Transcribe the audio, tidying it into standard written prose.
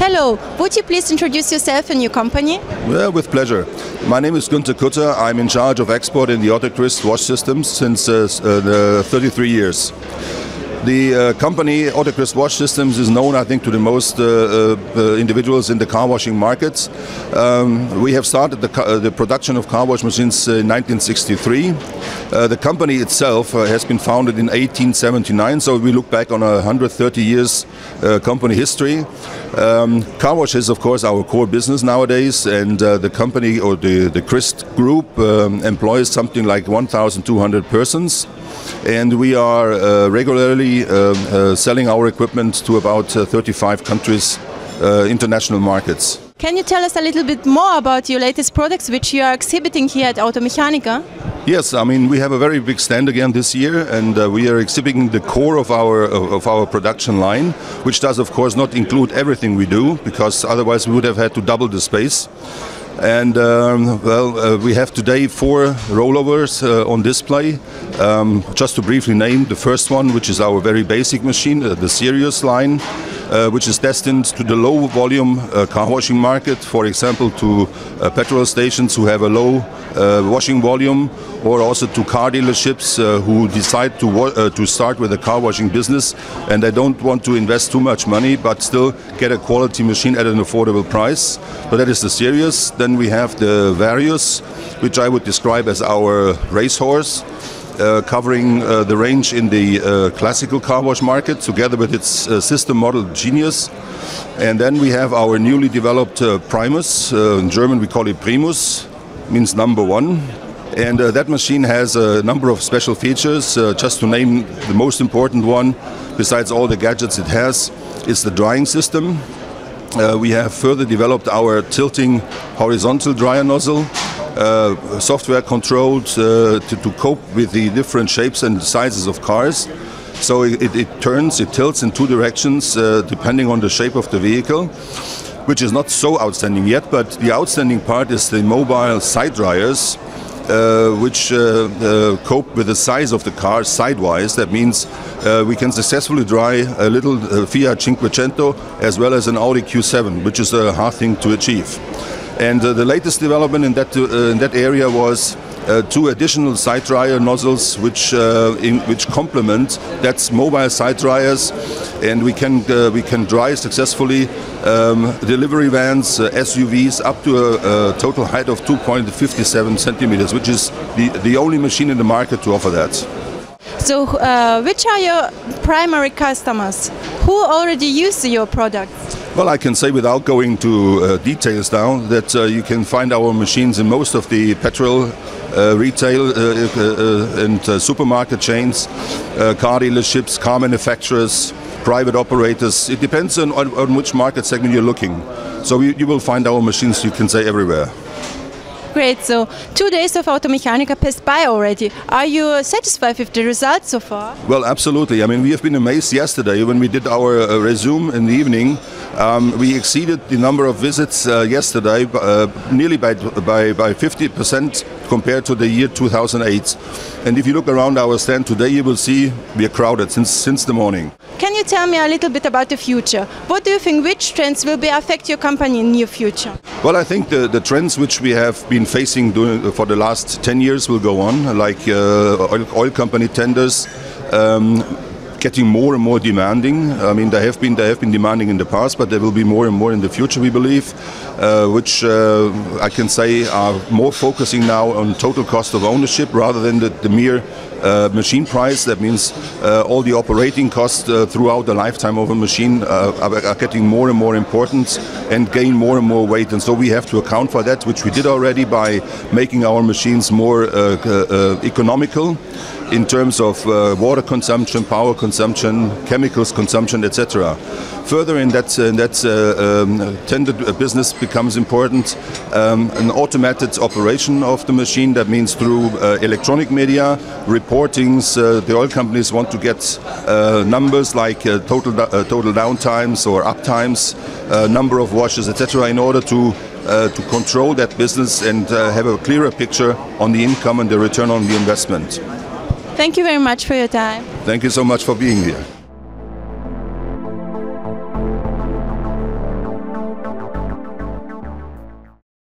Hello, would you please introduce yourself and your company? Yeah, with pleasure. My name is Günter Kutter. I'm in charge of export in the Otto Christ wash systems since 33 years. The company Otto Christ Wash Systems is known, I think, to the most individuals in the car washing market. We have started the production of car wash machines in 1963. The company itself has been founded in 1879, so we look back on 130 years company history. Car wash is, of course, our core business nowadays, and the company, or the Christ Group, employs something like 1,200 persons. And we are regularly selling our equipment to about 35 countries, international markets. Can you tell us a little bit more about your latest products which you are exhibiting here at Automechanika? Yes, I mean, we have a very big stand again this year, and we are exhibiting the core of our production line, which does, of course, not include everything we do, because otherwise we would have had to double the space. And we have today 4 rollovers on display. Just to briefly name the first one, which is our very basic machine, the Serious line, which is destined to the low volume car washing market, for example to petrol stations who have a low washing volume, or also to car dealerships who decide to start with a car washing business and they don't want to invest too much money but still get a quality machine at an affordable price. So that is the Serious. Then we have the Various, which I would describe as our racehorse, covering the range in the classical car wash market together with its system model Genius. And then we have our newly developed Primus. In German we call it Primus, means number one. And that machine has a number of special features. Just to name the most important one, besides all the gadgets it has, is the drying system. We have further developed our tilting horizontal dryer nozzle, software controlled to cope with the different shapes and sizes of cars. So it turns, it tilts in 2 directions depending on the shape of the vehicle, which is not so outstanding yet, but the outstanding part is the mobile side dryers, which cope with the size of the car sidewise. That means we can successfully dry a little Fiat Cinquecento as well as an Audi Q7, which is a hard thing to achieve. And the latest development in that area was 2 additional side dryer nozzles, which complement that's mobile side dryers, and we can dry successfully delivery vans, SUVs up to a total height of 2.57 centimeters, which is the only machine in the market to offer that. So, which are your primary customers? Who already use your products? Well, I can say without going to details now that you can find our machines in most of the petrol retail and supermarket chains, car dealerships, car manufacturers, private operators. It depends on which market segment you're looking. So you will find our machines, you can say, everywhere. Great, so 2 days of Automechanika passed by already. Are you satisfied with the results so far? Well, absolutely. I mean, we have been amazed yesterday when we did our resume in the evening. We exceeded the number of visits yesterday nearly by 50% compared to the year 2008. And if you look around our stand today, you will see we are crowded since the morning. Can you tell me a little bit about the future? What do you think, which trends will affect your company in the near future? Well, I think the trends which we have been facing for the last 10 years will go on, like oil company tenders, getting more and more demanding. I mean, they have been demanding in the past, but there will be more and more in the future, we believe, which I can say are more focusing now on total cost of ownership rather than the mere machine price. That means all the operating costs throughout the lifetime of a machine are getting more and more important and gain more and more weight. And so we have to account for that, which we did already by making our machines more economical in terms of water consumption, power consumption, chemicals consumption, etc. Further in that tender business becomes important an automated operation of the machine. That means through electronic media, reportings. The oil companies want to get numbers like total downtimes or uptimes, number of washes, etc. in order to control that business and have a clearer picture on the income and the return on the investment. Thank you very much for your time. Thank you so much for being here.